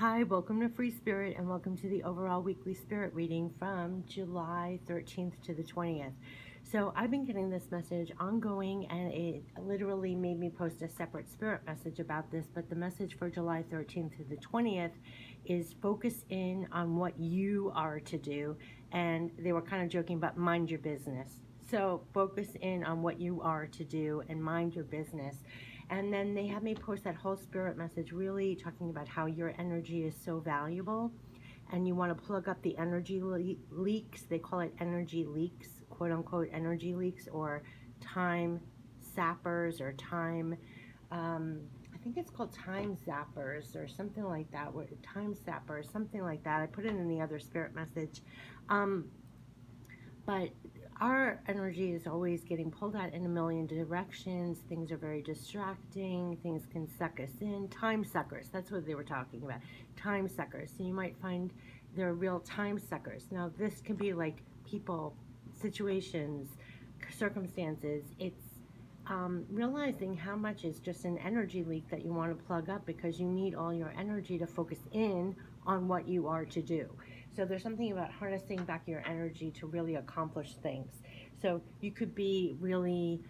Hi, welcome to Free Spirit and welcome to the overall weekly spirit reading from July 13th to the 20th. So I've been getting this message ongoing and it literally made me post a separate spirit message about this, but the message for July 13th to the 20th is focus in on what you are to do. And they were kind of joking about mind your business. So focus in on what you are to do and mind your business. And then they had me post that whole spirit message really talking about how your energy is so valuable and you want to plug up the energy leaks. They call it energy leaks, quote unquote energy leaks, or time sappers, or time, I think it's called time zappers or something like that. Time sappers, something like that. I put it in the other spirit message. But our energy is always getting pulled out in a million directions. Things are very distracting. Things can suck us in. Time suckers. That's what they were talking about. Time suckers. So you might find they're real time suckers. Now, this can be like people, situations, circumstances. It's realizing how much is just an energy leak that you want to plug up because you need all your energy to focus in on what you are to do. So there's something about harnessing back your energy to really accomplish things. So you could be really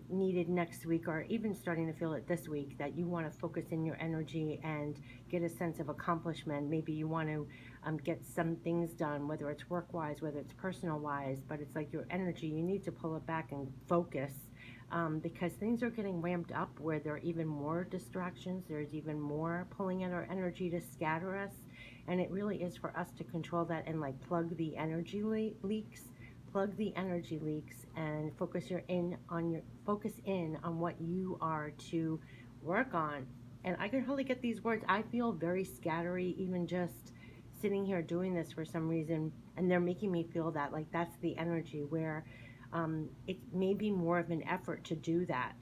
needed next week, or even starting to feel it this week, that you want to focus in your energy and get a sense of accomplishment. Maybe you want to get some things done, whether it's work-wise, whether it's personal-wise, but it's like your energy, you need to pull it back and focus. Because things are getting ramped up where there are even more distractions, there's even more pulling at our energy to scatter us, and it really is for us to control that and like plug the energy leaks, and focus in on what you are to work on. And I can hardly get these words. I feel very scattery even just sitting here doing this for some reason, and they're making me feel that like that's the energy where it may be more of an effort to do that,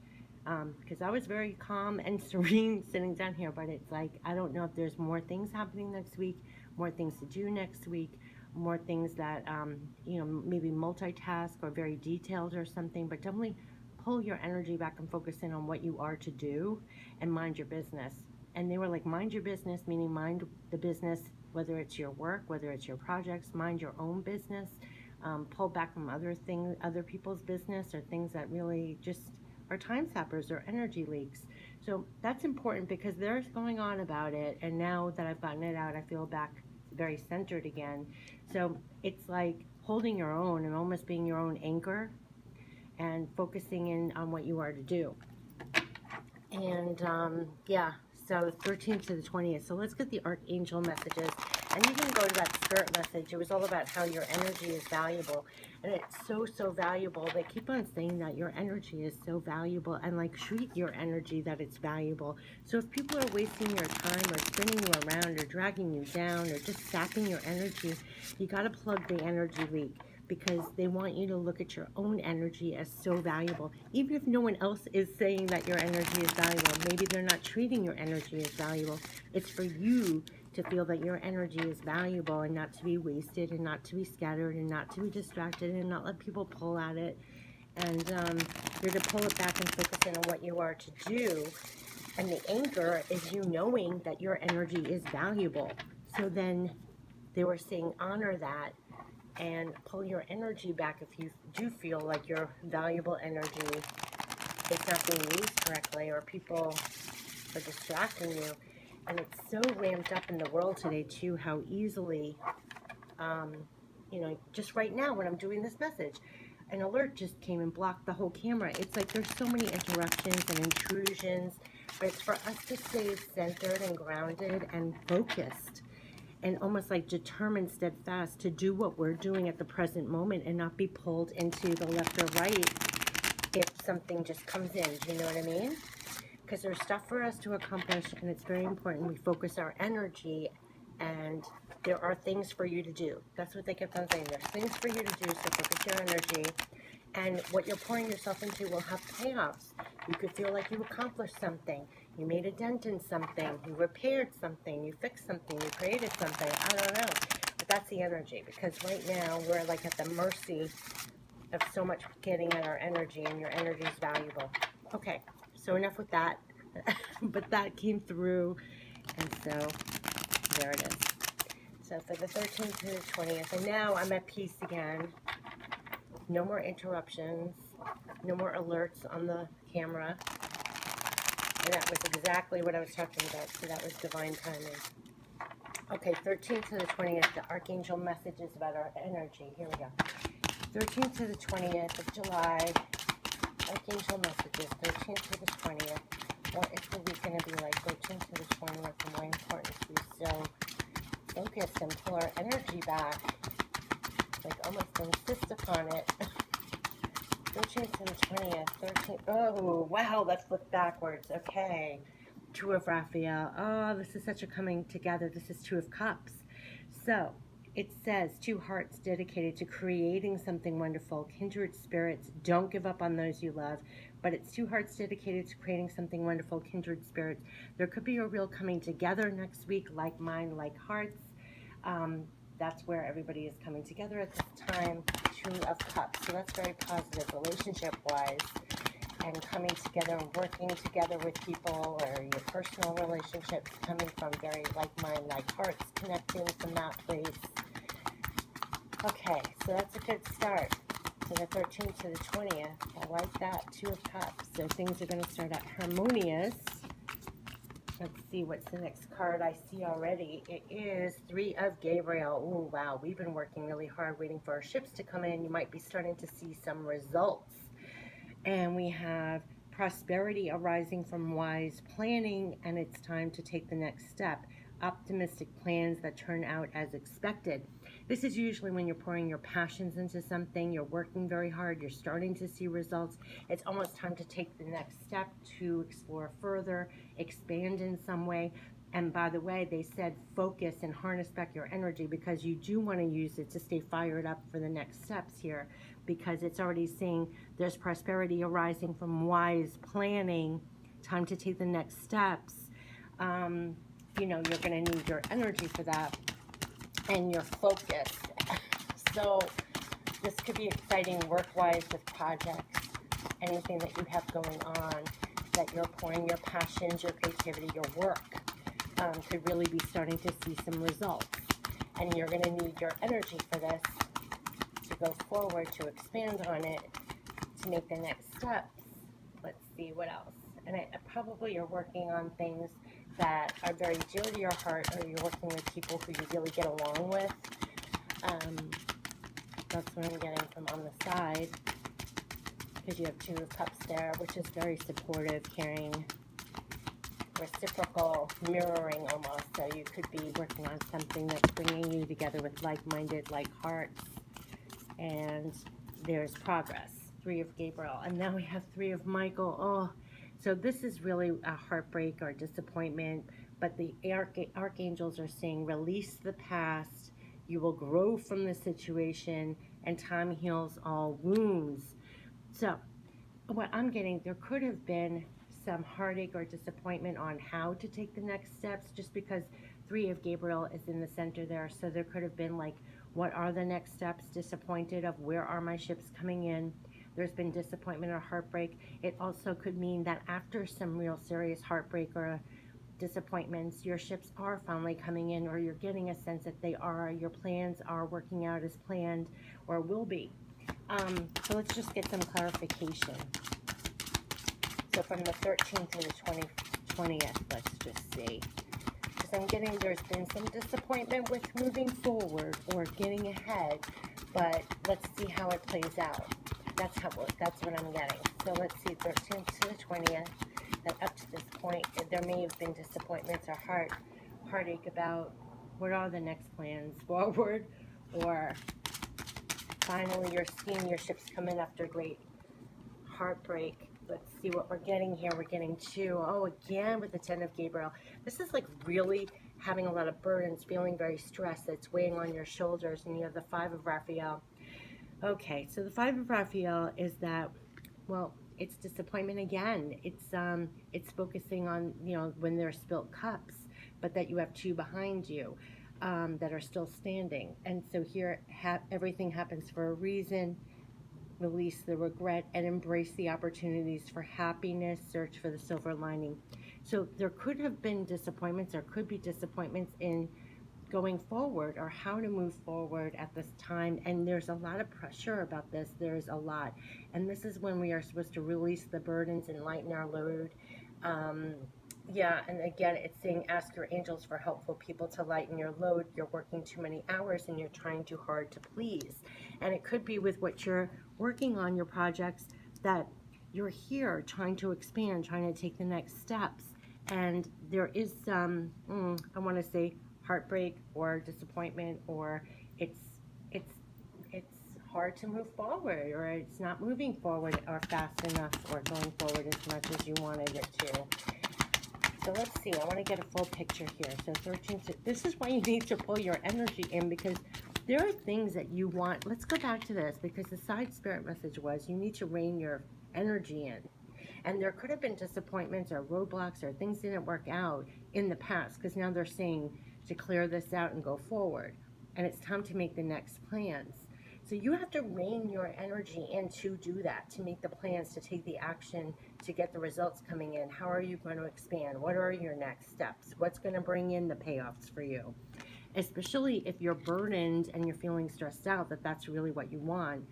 because I was very calm and serene sitting down here, but it's like I don't know if there's more things happening next week, more things to do next week, more things that maybe multitask or very detailed or something, but definitely pull your energy back and focus in on what you are to do and mind your business. And they were like, mind your business, meaning mind the business, whether it's your work, whether it's your projects, mind your own business. Pull back from other people's business, or things that really just are time sappers or energy leaks. So that's important because there's going on about it, and now that I've gotten it out, I feel back very centered again. So it's like holding your own and almost being your own anchor and focusing in on what you are to do. And so 13th to the 20th. So let's get the Archangel messages. And you can go to that spirit message. It was all about how your energy is valuable. And it's so, so valuable. They keep on saying that your energy is so valuable, and like treat your energy that it's valuable. So if people are wasting your time or spinning you around or dragging you down or just sapping your energy, you got to plug the energy leak, because they want you to look at your own energy as so valuable. Even if no one else is saying that your energy is valuable, maybe they're not treating your energy as valuable. It's for you to feel that your energy is valuable and not to be wasted and not to be scattered and not to be distracted and not let people pull at it. And you're to pull it back and focus in on what you are to do. And the anchor is you knowing that your energy is valuable. So then they were saying honor that and pull your energy back if you do feel like your valuable energy is not being used correctly, or people are distracting you. And it's so ramped up in the world today too, how easily, just right now when I'm doing this message, an alert just came and blocked the whole camera. It's like there's so many interruptions and intrusions, but it's for us to stay centered and grounded and focused, and almost like determined, steadfast to do what we're doing at the present moment and not be pulled into the left or right if something just comes in. Do you know what I mean? Because there's stuff for us to accomplish, and it's very important we focus our energy, and there are things for you to do. That's what they kept on saying. There's things for you to do, so focus your energy, and what you're pouring yourself into will have payoffs. You could feel like you accomplished something. You made a dent in something. You repaired something. You fixed something. You created something. I don't know. But that's the energy, because right now we're like at the mercy of so much getting at our energy, and your energy is valuable. Okay, so enough with that. But that came through, and so there it is. So for the 13th to the 20th, and now I'm at peace again. No more interruptions, no more alerts on the camera. And that was exactly what I was talking about, so that was divine timing. Okay, 13th to the 20th, the Archangel messages about our energy. Here we go. 13th to the 20th of July, Archangel messages, 13th to the 20th. What is the week going to be like? 13th to the 20th, and why important to be so focused and pull our energy back. Like almost insist upon it. 13th to the 20th, 13th. Oh, wow, let's look backwards. Okay. Two of Raphael. Oh, this is such a coming together. This is Two of Cups. So it says two hearts dedicated to creating something wonderful, kindred spirits. Don't give up on those you love. But it's two hearts dedicated to creating something wonderful, kindred spirits. There could be a real coming together next week, like mind, like hearts. That's where everybody is coming together at this time. Two of Cups. So that's very positive relationship-wise. And coming together and working together with people, or your personal relationships coming from very like mind, like hearts, connecting from that place. Okay, so that's a good start. So the 13th to the 20th. I like that. Two of Cups. So things are going to start out harmonious. Let's see what's the next card I see already. It is Three of Gabriel. Oh, wow. We've been working really hard waiting for our ships to come in. You might be starting to see some results. And we have prosperity arising from wise planning, and it's time to take the next step. Optimistic plans that turn out as expected. This is usually when you're pouring your passions into something, you're working very hard, you're starting to see results. It's almost time to take the next step to explore further, expand in some way. And by the way, they said focus and harness back your energy, because you do want to use it to stay fired up for the next steps here, because it's already saying there's prosperity arising from wise planning, time to take the next steps. You know, you're going to need your energy for that and your focus. So this could be exciting work-wise with projects, anything that you have going on, that you're pouring your passions, your creativity, your work. Could really be starting to see some results. And you're going to need your energy for this to go forward, to expand on it, to make the next steps. Let's see what else. And probably you're working on things that are very dear to your heart, or you're working with people who you really get along with. That's what I'm getting from on the side, because you have Two of Cups there, which is very supportive, caring, reciprocal, mirroring almost. So you could be working on something that's bringing you together with like-minded, like hearts, and there's progress. Three of Gabriel, and now we have Three of Michael. Oh, so this is really a heartbreak or disappointment, but the archangels are saying release the past, you will grow from the situation, and time heals all wounds. So what I'm getting, there could have been some heartache or disappointment on how to take the next steps, just because Three of Gabriel is in the center there. So there could have been like, what are the next steps? Disappointed of where are my ships coming in? There's been disappointment or heartbreak. It also could mean that after some real serious heartbreak or disappointments, your ships are finally coming in, or you're getting a sense that they are, your plans are working out as planned, or will be. So let's just get some clarification. So from the 13th to the 20th, let's just see. Because I'm getting there's been some disappointment with moving forward or getting ahead, but let's see how it plays out. That's what I'm getting. So let's see, 13th to the 20th, that up to this point, there may have been disappointments or heartache about what are the next plans forward, or finally you're seeing your ships come in after great heartbreak. Let's see what we're getting here. We're getting two. Oh, again with the 10 of Gabriel. This is like really having a lot of burdens, feeling very stressed. It's weighing on your shoulders, and you have the 5 of Raphael. Okay, so the 5 of Raphael is that, well, it's disappointment again. It's focusing on, you know, when there's spilt cups, but that you have two behind you that are still standing. And so here, everything happens for a reason. Release the regret and embrace the opportunities for happiness. Search for the silver lining. So there could have been disappointments, or could be disappointments in going forward or how to move forward at this time. And there's a lot of pressure about this. There's a lot. And this is when we are supposed to release the burdens and lighten our load. Um, yeah, and again, it's saying ask your angels for helpful people to lighten your load. You're working too many hours and you're trying too hard to please. And it could be with what you're working on, your projects, that you're here trying to expand, trying to take the next steps. And there is some, I want to say, heartbreak or disappointment, or it's it's it's hard to move forward, or it's not moving forward or fast enough or going forward as much as you wanted it to. So let's see, I want to get a full picture here. So 13, this is why you need to pull your energy in, because there are things that you want. Let's go back to this, because the side spirit message was you need to rein your energy in. And there could have been disappointments or roadblocks or things didn't work out in the past, because now they're saying to clear this out and go forward. And it's time to make the next plans. So you have to rein your energy in to do that, to make the plans, to take the action, to get the results coming in. How are you going to expand? What are your next steps? What's going to bring in the payoffs for you? Especially if you're burdened and you're feeling stressed out, that's really what you want.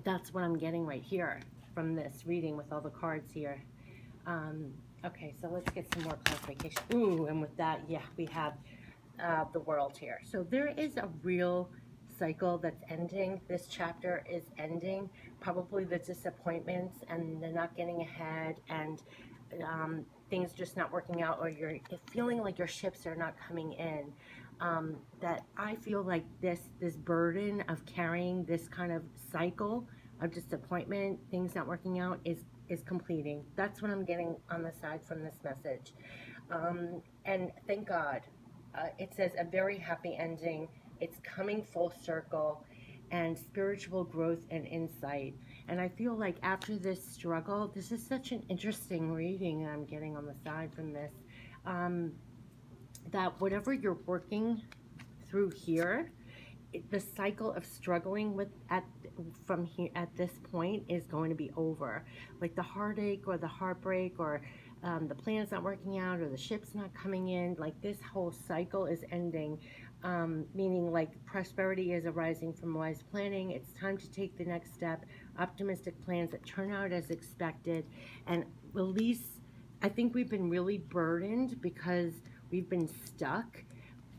That's what I'm getting right here from this reading with all the cards here. Okay, so let's get some more clarification. Ooh, and with that, yeah, we have the world here. So there is a real cycle that's ending. This chapter is ending. Probably the disappointments and the not getting ahead, and things just not working out, or you're feeling like your ships are not coming in. That I feel like this burden of carrying this kind of cycle of disappointment, things not working out, is completing. That's what I'm getting on the side from this message. And thank God. It says a very happy ending. It's coming full circle, and spiritual growth and insight. And I feel like after this struggle, this is such an interesting reading that I'm getting on the side from this. That whatever you're working through here, the cycle of struggling with from here at this point is going to be over. Like the heartache or the heartbreak, or the plan's not working out, or the ship's not coming in, like this whole cycle is ending. Meaning like prosperity is arising from wise planning. It's time to take the next step, optimistic plans that turn out as expected, and release. I think we've been really burdened because we've been stuck,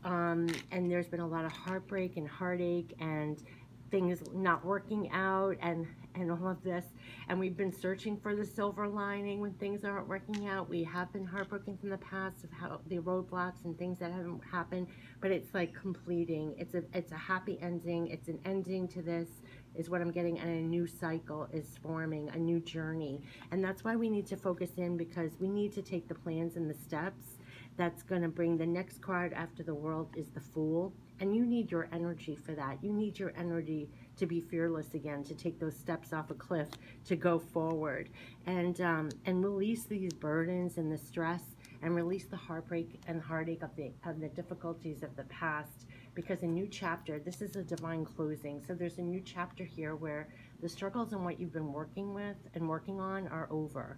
and there's been a lot of heartbreak and heartache and things not working out, and all of this, and we've been searching for the silver lining when things aren't working out. We have been heartbroken from the past of how the roadblocks and things that haven't happened, but it's like completing. It's a happy ending. It's an ending to this, is what I'm getting, and a new cycle is forming, a new journey. And that's why we need to focus in, because we need to take the plans and the steps that's going to bring. The next card after the world is the Fool, and you need your energy for that. You need your energy to be fearless again, to take those steps off a cliff, to go forward, and release these burdens and the stress, and release the heartbreak and heartache of the difficulties of the past, because a new chapter. This is a divine closing. So there's a new chapter here where the struggles and what you've been working with and working on are over.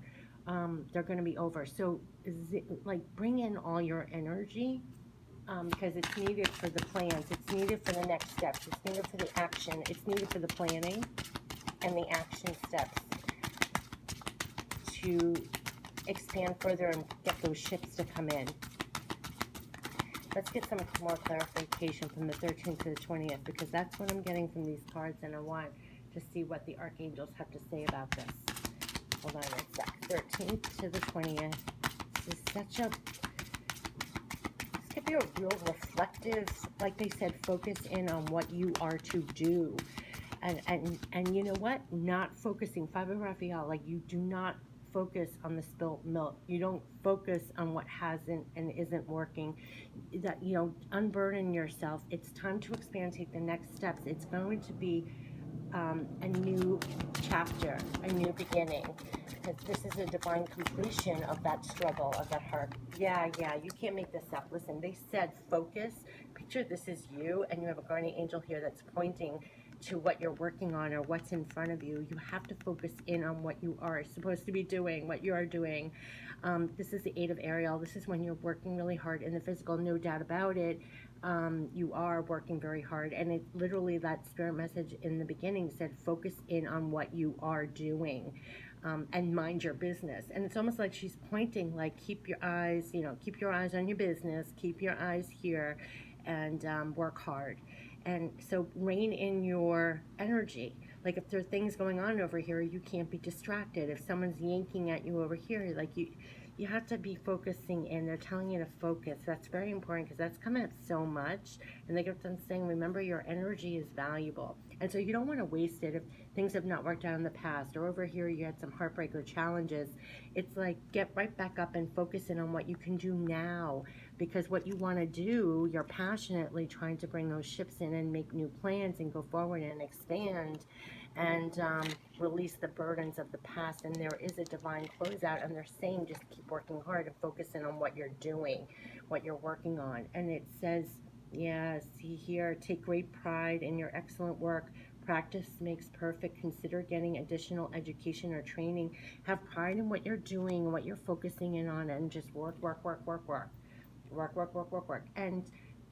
They're going to be over. So like bring in all your energy, because it's needed for the plans. It's needed for the next steps. It's needed for the action. It's needed for the planning and the action steps to expand further and get those ships to come in. Let's get some more clarification from the 13th to the 20th, because that's what I'm getting from these cards, and I want to see what the archangels have to say about this. Hold on a sec. 13th to the 20th. This is such a... This could be a real reflective, like they said, focus in on what you are to do. And you know what? Not focusing. Five of Raphael, like you do not focus on the spilt milk. You don't focus on what hasn't and isn't working. That, you know, unburden yourself. It's time to expand, take the next steps. It's going to be a new chapter, a new beginning, because this is a divine completion of that struggle, of that heart. Yeah, you can't make this up. Listen, they said focus. Picture this is you, and you have a guardian angel here that's pointing to what you're working on or what's in front of you. You have to focus in on what you are supposed to be doing, what you are doing. This is the Eight of Ariel. This is when you're working really hard in the physical, no doubt about it. You are working very hard, and it literally, that spirit message in the beginning said focus in on what you are doing, and mind your business. And it's almost like she's pointing, like, keep your eyes, keep your eyes on your business, keep your eyes here, and work hard. And so rein in your energy. Like, if there are things going on over here, you can't be distracted. If someone's yanking at you over here, like, you have to be focusing in. They're telling you to focus. That's very important, because that's coming up so much. And they kept on saying, remember, your energy is valuable. And so you don't want to waste it if things have not worked out in the past, or over here you had some heartbreak or challenges. It's like, get right back up and focus in on what you can do now, because what you want to do, you're passionately trying to bring those ships in and make new plans and go forward and expand and release the burdens of the past. And there is a divine closeout, and they're saying just keep working hard and focus in on what you're doing, what you're working on. And it says, yeah, see here, take great pride in your excellent work. Practice makes perfect. Consider getting additional education or training. Have pride in what you're doing, what you're focusing in on, and just work, work, work, work, work. Work, work, work, work, work. And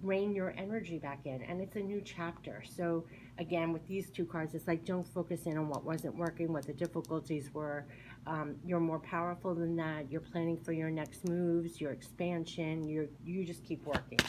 rein your energy back in. And it's a new chapter. So again, with these two cards, it's like, don't focus in on what wasn't working, what the difficulties were. You're more powerful than that. You're planning for your next moves, your expansion. You just keep working.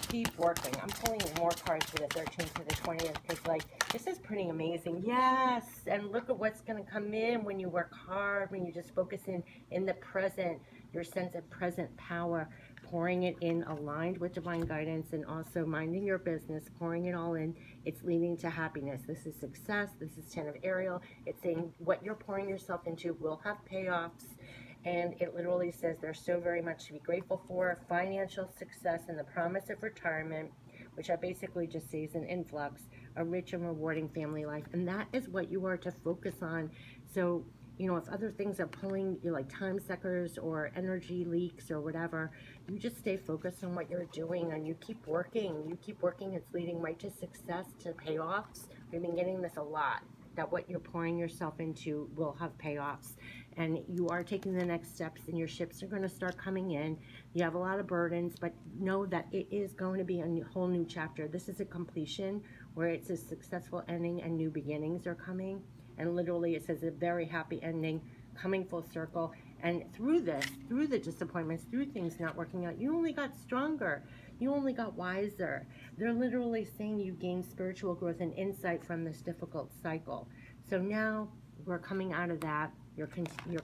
Keep working. I'm pulling more cards for the 13th to the 20th, because, like, this is pretty amazing. Yes, and look at what's going to come in when you work hard, when you just focus in the present, your sense of present power, pouring it in aligned with divine guidance, and also minding your business, pouring it all in. It's leading to happiness. This is success. This is 10 of Ariel. It's saying what you're pouring yourself into will have payoffs. And it literally says there's so very much to be grateful for. Financial success and the promise of retirement, which I basically just say is an influx, a rich and rewarding family life. And that is what you are to focus on. So, if other things are pulling you, like time suckers or energy leaks or whatever, you just stay focused on what you're doing, and you keep working. You keep working. It's leading right to success, to payoffs. We've been getting this a lot, that what you're pouring yourself into will have payoffs. And you are taking the next steps, and your ships are going to start coming in. You have a lot of burdens, but know that it is going to be a whole new chapter. This is a completion where it's a successful ending and new beginnings are coming. And literally it says a very happy ending, coming full circle. And through this, through the disappointments, through things not working out, you only got stronger. You only got wiser. They're literally saying you gained spiritual growth and insight from this difficult cycle. So now we're coming out of that. You're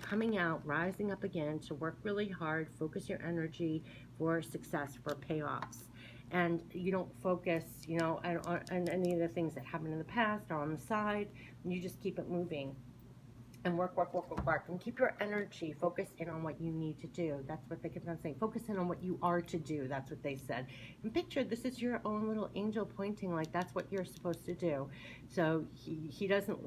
coming out, rising up again to work really hard, focus your energy for success, for payoffs. And you don't focus, on any of the things that happened in the past or on the side. You just keep it moving. And work, work, work, work, work. And keep your energy focused in on what you need to do. That's what they kept on saying. Focus in on what you are to do. That's what they said. And picture, this is your own little angel pointing, like that's what you're supposed to do. So he doesn't,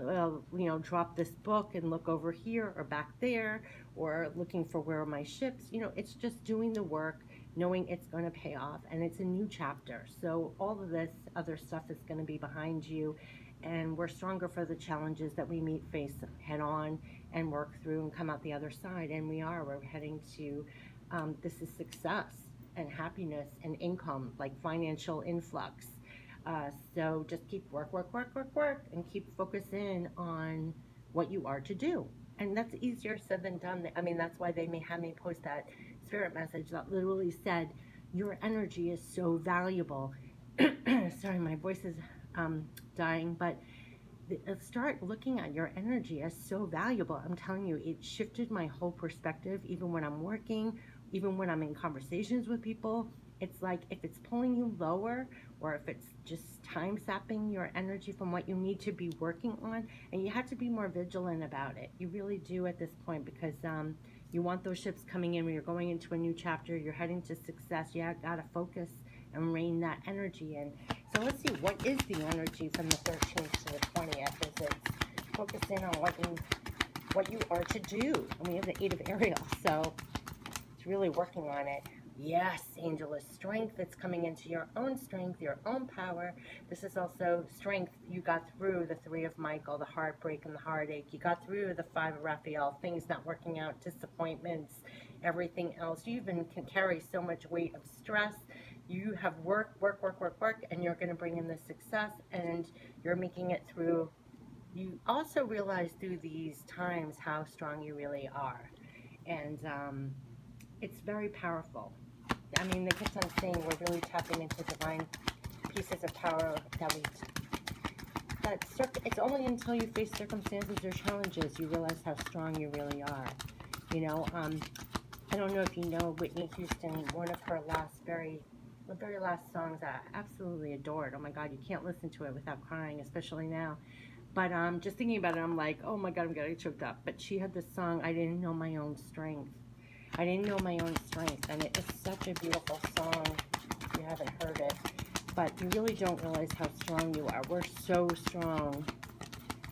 drop this book and look over here or back there, or looking for where are my ships. It's just doing the work, knowing it's going to pay off, and it's a new chapter. So all of this other stuff is going to be behind you. And we're stronger for the challenges that we face head on and work through and come out the other side. And we're heading to, this is success and happiness and income, like financial influx. So just keep work, and keep focusing on what you are to do. And that's easier said than done. I mean, that's why they may have me post that spirit message that literally said, your energy is so valuable. Sorry, my voice is dying, but start looking at your energy as so valuable. I'm telling you, it shifted my whole perspective, even when I'm working, even when I'm in conversations with people. It's like, if it's pulling you lower, or if it's just time sapping your energy from what you need to be working on, and you have to be more vigilant about it. You really do at this point, because you want those ships coming in when you're going into a new chapter, you're heading to success. You gotta focus and rein that energy in. So let's see, what is the energy from the 13th to the 20th? Is it focus in on what you are to do? And we have the 8 of Ariel, so it's really working on it. Yes, angel is strength. It's coming into your own strength, your own power. This is also strength. You got through the Three of Michael, the heartbreak and the heartache. You got through the Five of Raphael, things not working out, disappointments, everything else. You even can carry so much weight of stress. You have work, work, work, work, work, and you're going to bring in the success, and you're making it through. You also realize through these times how strong you really are. And it's very powerful. I mean, they kept on saying we're really tapping into divine pieces of power that it's only until you face circumstances or challenges you realize how strong you really are. You know, I don't know if you know Whitney Houston, one of her the very last songs I absolutely adored. Oh my God, you can't listen to it without crying, especially now. But just thinking about it, I'm like, oh my God, I'm getting choked up. But she had this song, I Didn't Know My Own Strength. I didn't know my own strength, and it is such a beautiful song. If you haven't heard it, but you really don't realize how strong you are. We're so strong.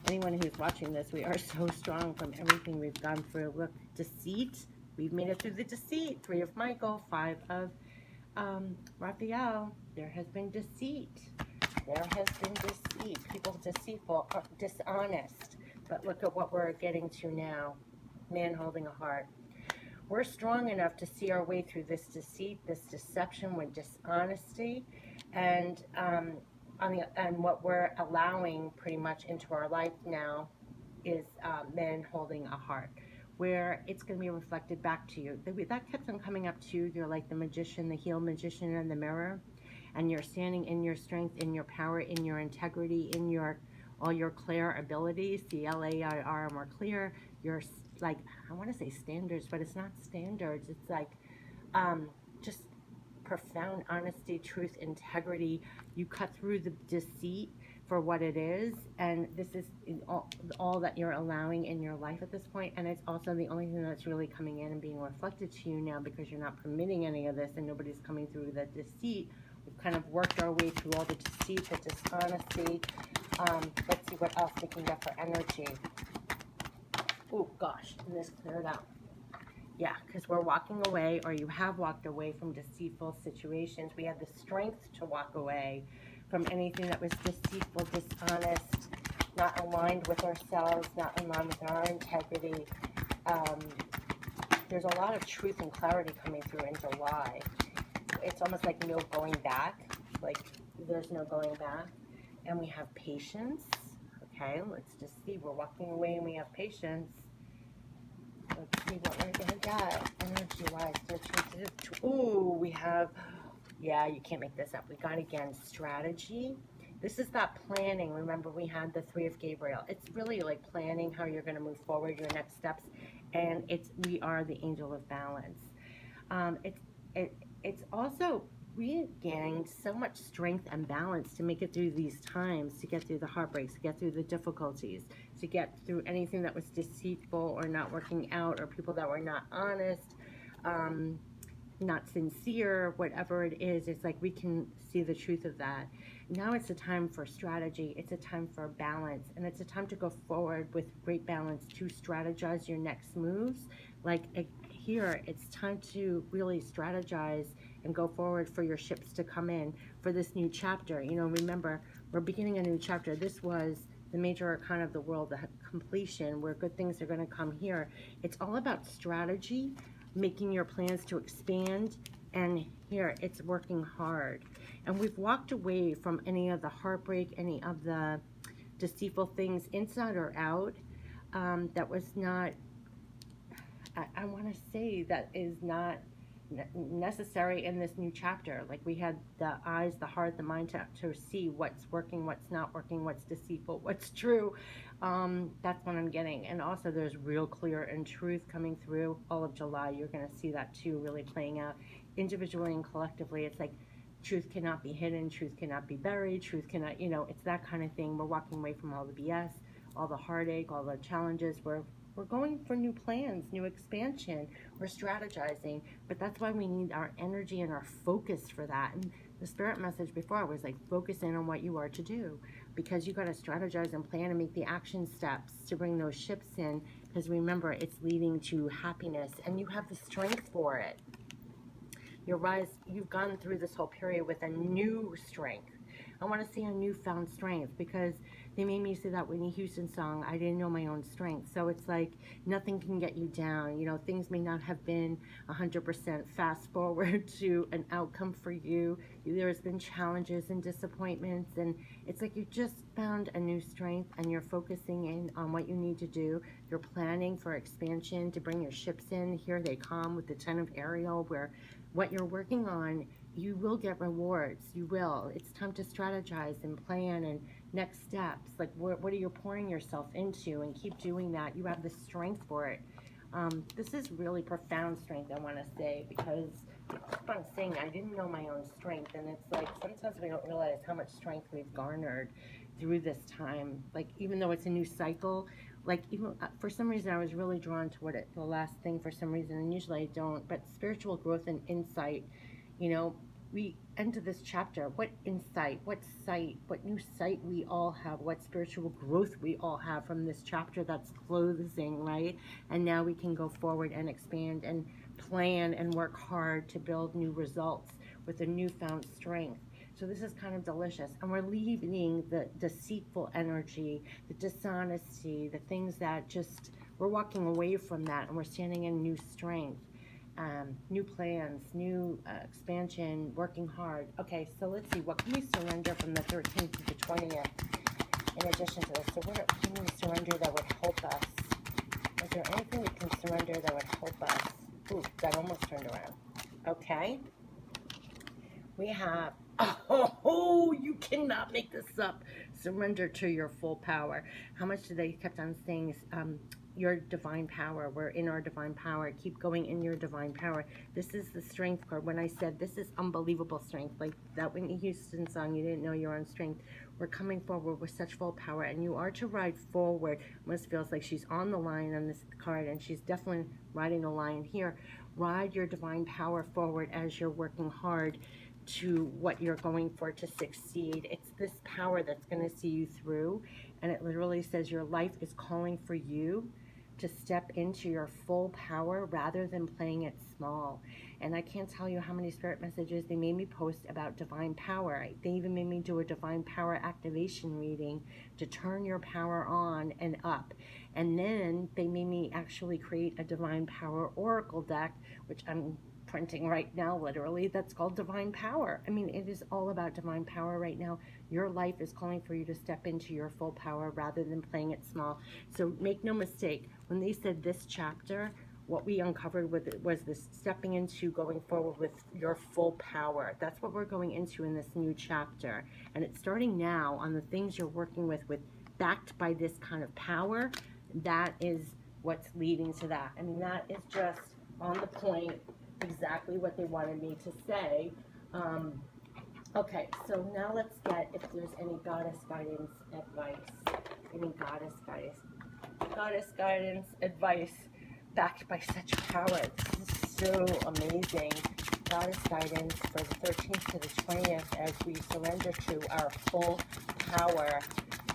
Anyone who's watching this, we are so strong from everything we've gone through. Look, deceit. We've made it through the deceit. Three of Michael, five of Raphael. There has been deceit. There has been deceit. People deceitful, dishonest. But look at what we're getting to now. Man holding a heart. We're strong enough to see our way through this deceit, this deception with dishonesty, and and what we're allowing pretty much into our life now is men holding a heart, where it's going to be reflected back to you. That kept on coming up too. You're like the magician, the healed magician in the mirror, and you're standing in your strength, in your power, in your integrity, in your all your clear abilities, CLAIR, more clear. Your like I want to say standards, but it's not standards. It's like just profound honesty, truth, integrity. You cut through the deceit for what it is, and this is all that you're allowing in your life at this point, and it's also the only thing that's really coming in and being reflected to you now, because you're not permitting any of this and nobody's coming through the deceit. We've kind of worked our way through all the deceit, the dishonesty. Let's see what else we can get for energy. Oh gosh, and this cleared out. Yeah, because we're walking away, or you have walked away from deceitful situations. We had the strength to walk away from anything that was deceitful, dishonest, not aligned with ourselves, not aligned with our integrity. There's a lot of truth and clarity coming through in July. It's almost like no going back, like there's no going back. And we have patience. Okay, let's just see. We're walking away and we have patience. Let's see what we're going to get energy-wise. Ooh, we have, yeah, you can't make this up. We got, again, strategy. This is that planning. Remember, we had the Three of Gabriel. It's really like planning how you're going to move forward, your next steps. And we are the angel of balance. It's also, we gained so much strength and balance to make it through these times, to get through the heartbreaks, to get through the difficulties, to get through anything that was deceitful or not working out, or people that were not honest, not sincere, whatever it is. It's like we can see the truth of that. Now it's a time for strategy. It's a time for balance, and it's a time to go forward with great balance to strategize your next moves. Like here, it's time to really strategize and go forward for your ships to come in for this new chapter. You know, remember, we're beginning a new chapter. This was the major arcana of the world, the completion, where good things are going to come here. It's all about strategy, making your plans to expand, and here it's working hard. And we've walked away from any of the heartbreak, any of the deceitful things, inside or out, that was not, I want to say, that is not necessary in this new chapter. Like, we had the eyes, the heart, the mind to see what's working, what's not working, what's deceitful, what's true. That's what I'm getting. And also there's real clear and truth coming through all of July. You're going to see that too, really playing out individually and collectively. It's like truth cannot be hidden, truth cannot be buried, truth cannot, you know, it's that kind of thing. We're walking away from all the BS, all the heartache, all the challenges. We're going for new plans, new expansion. We're strategizing, but that's why we need our energy and our focus for that. And the spirit message before was like, focus in on what you are to do, because you got to strategize and plan and make the action steps to bring those ships in, because remember, it's leading to happiness and you have the strength for it. you've gone through this whole period with a new strength. I want to see a newfound strength because they made me say that Whitney Houston song, I didn't know my own strength. So it's like nothing can get you down. You know, things may not have been 100% fast forward to an outcome for you. There's been challenges and disappointments, and it's like you just found a new strength and you're focusing in on what you need to do. You're planning for expansion to bring your ships in. Here they come with the 10 of Ariel, where what you're working on, you will get rewards. You will. It's time to strategize and plan and next steps. Like, what are you pouring yourself into? And keep doing that. You have the strength for it. This is really profound strength, I want to say, because I keep on saying I didn't know my own strength. And it's like sometimes we don't realize how much strength we've garnered through this time. Like, even though it's a new cycle, like, even for some reason I was really drawn to the last thing for some reason, and usually I don't, but spiritual growth and insight. You know, we enter this chapter, what insight, what sight, what new sight we all have, what spiritual growth we all have from this chapter that's closing, right? And now we can go forward and expand and plan and work hard to build new results with a newfound strength. So this is kind of delicious. And we're leaving the deceitful energy, the dishonesty, the things that just, we're walking away from that, and we're standing in new strength. New plans, new expansion, working hard. Okay, so let's see, what can we surrender from the 13th to the 20th in addition to this? So what can we surrender that would help us? Is there anything we can surrender that would help us? Ooh, that almost turned around. Okay. We have, oh, you cannot make this up. Surrender to your full power. How much do they kept on saying, your divine power? We're in our divine power. Keep going in your divine power. This is the strength card. When I said this is unbelievable strength, like that Whitney Houston song, you didn't know your own strength. We're coming forward with such full power, and you are to ride forward. Almost feels like she's on the line on this card, and she's definitely riding the line here. Ride your divine power forward as you're working hard to what you're going for to succeed. It's this power that's going to see you through, and it literally says your life is calling for you to step into your full power rather than playing it small. And I can't tell you how many spirit messages they made me post about divine power. They even made me do a divine power activation reading to turn your power on and up. And then they made me actually create a divine power oracle deck, which I'm printing right now, literally, that's called Divine Power. I mean, it is all about divine power right now. Your life is calling for you to step into your full power rather than playing it small. So make no mistake, when they said this chapter, what we uncovered with it was this stepping into going forward with your full power. That's what we're going into in this new chapter. And it's starting now on the things you're working with backed by this kind of power. That is what's leading to that. I mean, that is just on the point, exactly what they wanted me to say. Okay, so now let's get if there's any goddess guidance advice. Any goddess guidance advice backed by such power. This is so amazing. Goddess guidance for the 13th to the 20th as we surrender to our full power,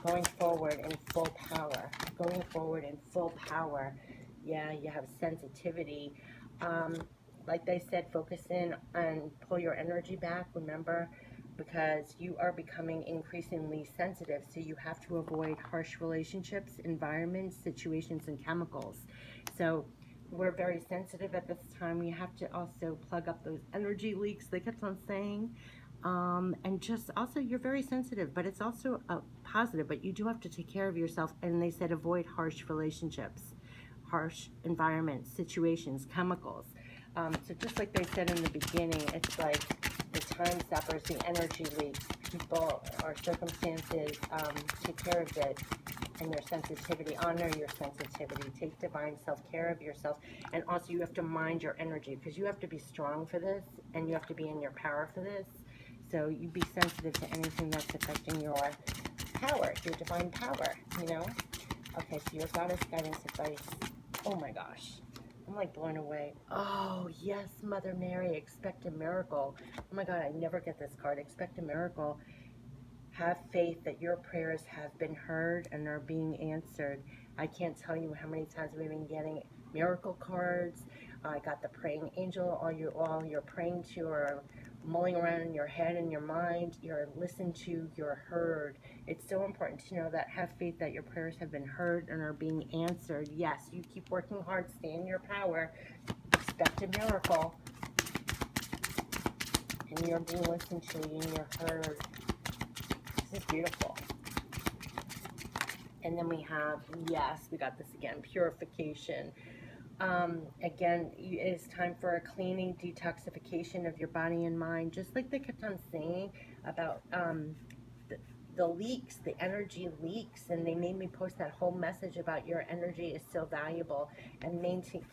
going forward in full power. Going forward in full power. Yeah, you have sensitivity. Like they said, focus in and pull your energy back, remember, because you are becoming increasingly sensitive. So you have to avoid harsh relationships, environments, situations, and chemicals. So we're very sensitive at this time. You have to also plug up those energy leaks they kept on saying. And just also, you're very sensitive, but it's also a positive, but you do have to take care of yourself. And they said avoid harsh relationships, harsh environments, situations, chemicals. So just like they said in the beginning, it's like the time steppers, the energy leaks, people or circumstances, take care of it, and your sensitivity, honor your sensitivity, take divine self-care of yourself, and also you have to mind your energy, because you have to be strong for this, and you have to be in your power for this, so you be sensitive to anything that's affecting your power, your divine power, you know? Okay, so your goddess guidance advice, oh my gosh. I'm like blown away. Oh, yes, Mother Mary, expect a miracle. Oh my God, I never get this card. Expect a miracle. Have faith that your prayers have been heard and are being answered. I can't tell you how many times we've been getting miracle cards. I got the praying angel. All you're praying to or mulling around in your head and your mind. You're listened to. You're heard. It's so important to know that. Have faith that your prayers have been heard and are being answered. Yes, you keep working hard. Stay in your power. Expect a miracle. And you're being listened to and you're heard. This is beautiful. And then we have, yes, we got this again, purification. Again, it is time for a cleaning, detoxification of your body and mind. Just like they kept on saying about the leaks, the energy leaks, and they made me post that whole message about your energy is so valuable, and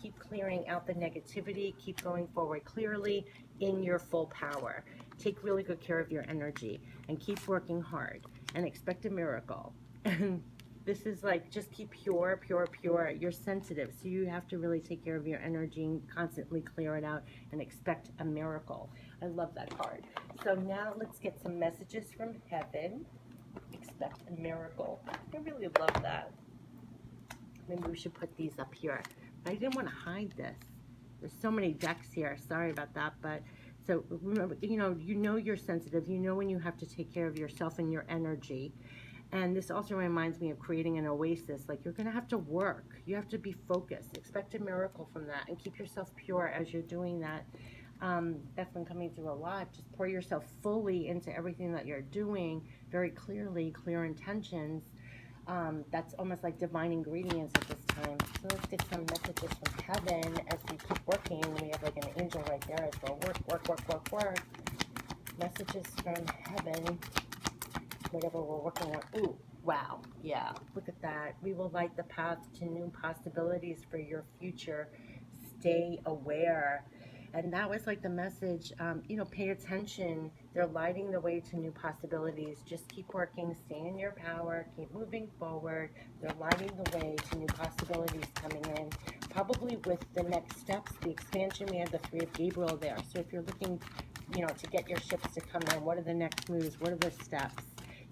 keep clearing out the negativity, keep going forward clearly in your full power. Take really good care of your energy and keep working hard and expect a miracle. And this is like, just keep pure, pure, pure. You're sensitive, so you have to really take care of your energy and constantly clear it out and expect a miracle. I love that card. So now let's get some messages from heaven. Expect a miracle. I really love that. Maybe we should put these up here. But I didn't want to hide this. There's so many decks here. Sorry about that. But so remember, you know you're sensitive. You know when you have to take care of yourself and your energy. And this also reminds me of creating an oasis. Like, you're going to have to work. You have to be focused. Expect a miracle from that. And keep yourself pure as you're doing that. That's been coming through a lot. Just pour yourself fully into everything that you're doing. Very clearly, clear intentions. That's almost like divine ingredients at this time. So let's get some messages from heaven as we keep working. We have like an angel right there as well. Work, work, work, work, work. Messages from heaven. Whatever we're working on. Ooh, wow. Yeah, look at that. We will light the path to new possibilities for your future. Stay aware. And that was like the message, pay attention. They're lighting the way to new possibilities. Just keep working, stay in your power, keep moving forward. They're lighting the way to new possibilities coming in. Probably with the next steps, the expansion, we had the Three of Gabriel there. So if you're looking, to get your ships to come in, what are the next moves? What are the steps?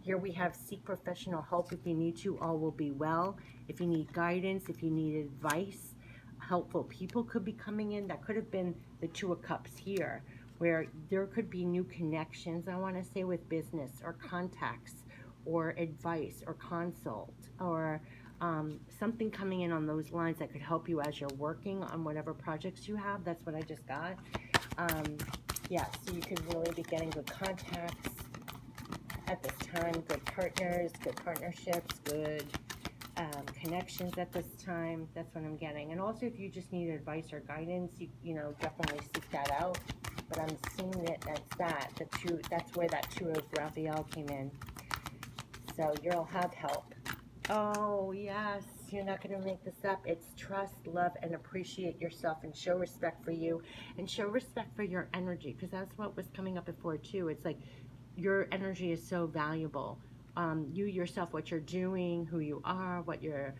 Here we have seek professional help if you need to. All will be well. If you need guidance, if you need advice, helpful people could be coming in. That could have been the Two of Cups here, where there could be new connections, I want to say, with business or contacts or advice or consult or something coming in on those lines that could help you as you're working on whatever projects you have. That's what I just got. So you could really be getting good contacts at this time, good partners, good partnerships, good connections at this time. That's what I'm getting. And also, if you just need advice or guidance, you definitely seek that out. But I'm seeing it as that's where that Two of Raphael came in. So you'll have help. Oh, yes. You're not going to make this up. It's trust, love, and appreciate yourself, and show respect for you, and show respect for your energy, because that's what was coming up before, too. It's like, your energy is so valuable. You yourself, what you're doing, who you are, what you're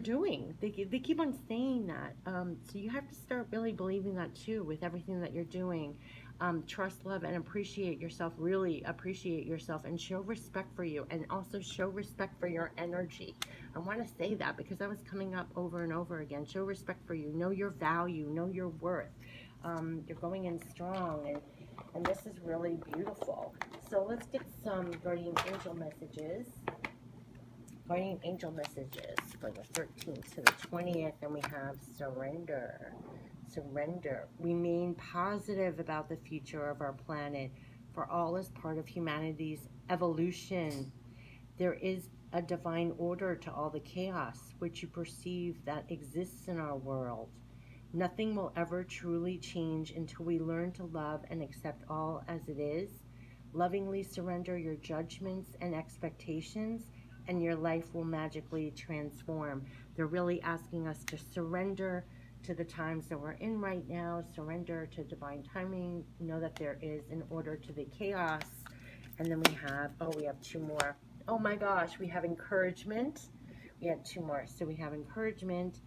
doing. They keep on saying that. So you have to start really believing that too, with everything that you're doing. Trust, love, and appreciate yourself. Really appreciate yourself and show respect for you, and also show respect for your energy. I want to say that because that was coming up over and over again. Show respect for you. Know your value. Know your worth. You're going in strong, and this is really beautiful. So let's get some guardian angel messages. Guardian angel messages for the 13th to the 20th, and we have surrender. Surrender. Remain positive about the future of our planet, for all is part of humanity's evolution. There is a divine order to all the chaos which you perceive that exists in our world. Nothing will ever truly change until we learn to love and accept all as it is. Lovingly surrender your judgments and expectations, and your life will magically transform. They're really asking us to surrender to the times that we're in right now, surrender to divine timing, know that there is an order to the chaos. And then we have two more. Oh my gosh, we have encouragement. We had two more. So we have encouragement,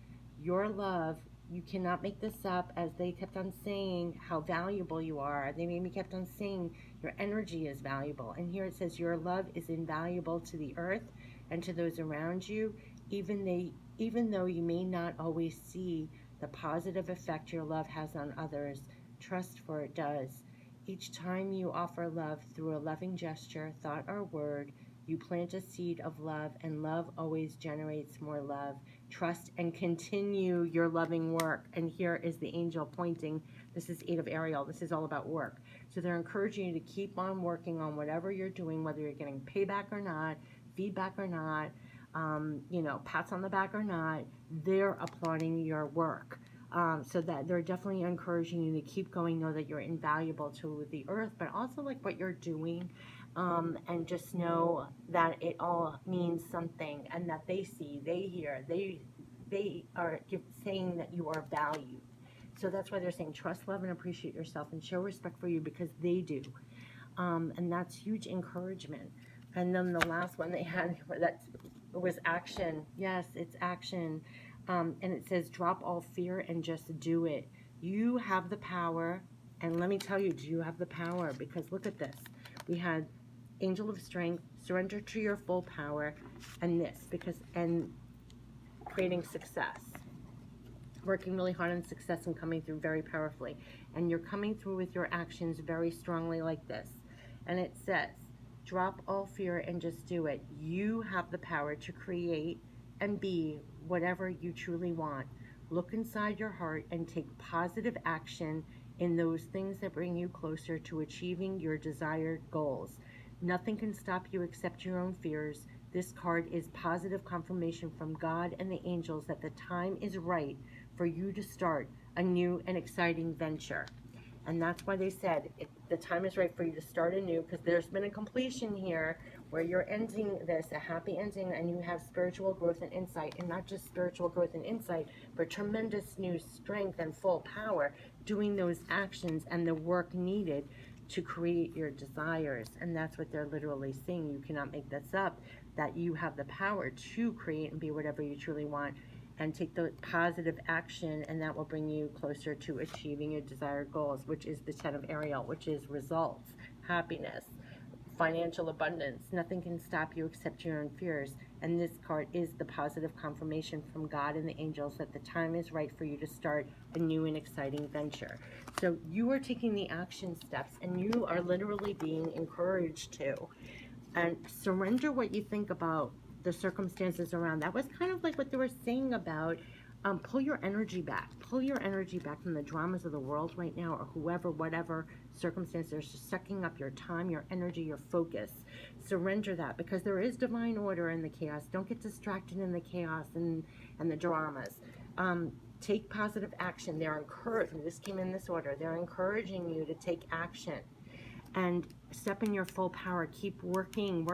your love. You cannot make this up, as they kept on saying how valuable you are. They made me kept on saying your energy is valuable. And here it says your love is invaluable to the earth and to those around you. Even though you may not always see the positive effect your love has on others, trust for it does. Each time you offer love through a loving gesture, thought, or word, you plant a seed of love, and love always generates more love. Trust and continue your loving work. And here is the angel pointing. This is 8 of Ariel. This is all about work. So they're encouraging you to keep on working on whatever you're doing, whether you're getting payback or not, feedback or not, pats on the back or not. They're applauding your work. So that they're definitely encouraging you to keep going, know that you're invaluable to the earth, but also like what you're doing, and just know that it all means something, and that they see, they hear, they are saying that you are valued. So that's why they're saying trust, love, and appreciate yourself, and show respect for you because they do. And that's huge encouragement. And then the last one they had that was action. Yes, it's action. And it says, drop all fear and just do it. You have the power. And let me tell you, do you have the power? Because look at this. We had Angel of Strength, surrender to your full power, and this, and creating success. Working really hard on success and coming through very powerfully. And you're coming through with your actions very strongly like this. And it says, drop all fear and just do it. You have the power to create and be whatever you truly want. Look inside your heart and take positive action in those things that bring you closer to achieving your desired goals. Nothing can stop you except your own fears. This card is positive confirmation from God and the angels that the time is right for you to start a new and exciting venture. And that's why they said the time is right for you to start anew, because there's been a completion here where you're ending this, a happy ending, and you have spiritual growth and insight. And not just spiritual growth and insight, but tremendous new strength and full power doing those actions and the work needed to create your desires. And that's what they're literally saying. You cannot make this up, that you have the power to create and be whatever you truly want, and take the positive action, and that will bring you closer to achieving your desired goals, which is the 10 of Ariel, which is results, happiness, financial abundance. Nothing can stop you except your own fears. And this card is the positive confirmation from God and the angels that the time is right for you to start a new and exciting venture. So you are taking the action steps, and you are literally being encouraged to. And surrender what you think about the circumstances around. That was kind of like what they were saying about pull your energy back. Pull your energy back from the dramas of the world right now, or whoever, whatever circumstances are sucking up your time, your energy, your focus. Surrender that, because there is divine order in the chaos. Don't get distracted in the chaos and the dramas. Take positive action. They're encouraging. This came in this order. They're encouraging you to take action and step in your full power. Keep working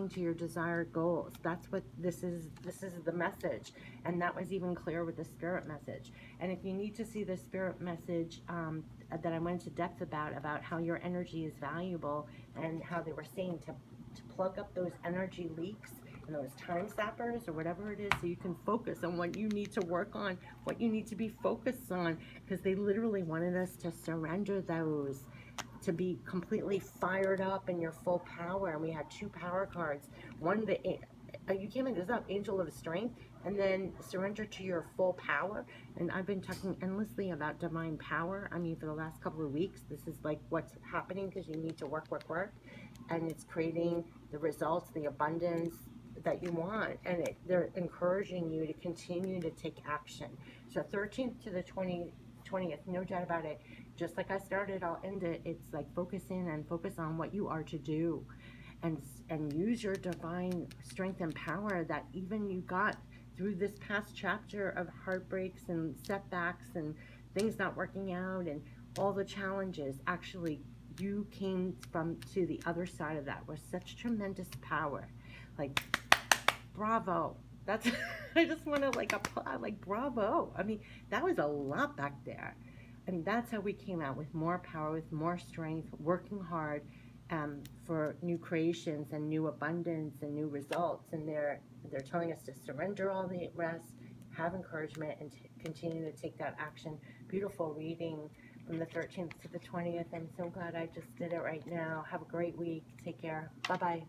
to your desired goals. That's what this is. This is the message. And that was even clear with the spirit message. And if you need to see the spirit message that I went into depth about how your energy is valuable, and how they were saying to plug up those energy leaks and those time sappers or whatever it is, so you can focus on what you need to work on, what you need to be focused on, because they literally wanted us to surrender those, to be completely fired up in your full power. And we had 2 power cards. One, you can't make this up, Angel of Strength, and then surrender to your full power. And I've been talking endlessly about divine power. I mean, for the last couple of weeks, this is like what's happening, because you need to work, and it's creating the results, the abundance that you want. And they're encouraging you to continue to take action. So 13th to the 20th, no doubt about it. Just like I started, I'll end it. It's like focus in and focus on what you are to do, and use your divine strength and power that even you got through this past chapter of heartbreaks and setbacks and things not working out and all the challenges. Actually, you came to the other side of that with such tremendous power. Like, bravo. That's I just want to applaud, bravo. I mean, that was a lot back there. And that's how we came out, with more power, with more strength, working hard for new creations and new abundance and new results. And they're telling us to surrender all the rest, have encouragement, and continue to take that action. Beautiful reading from the 13th to the 20th. I'm so glad I just did it right now. Have a great week. Take care. Bye-bye.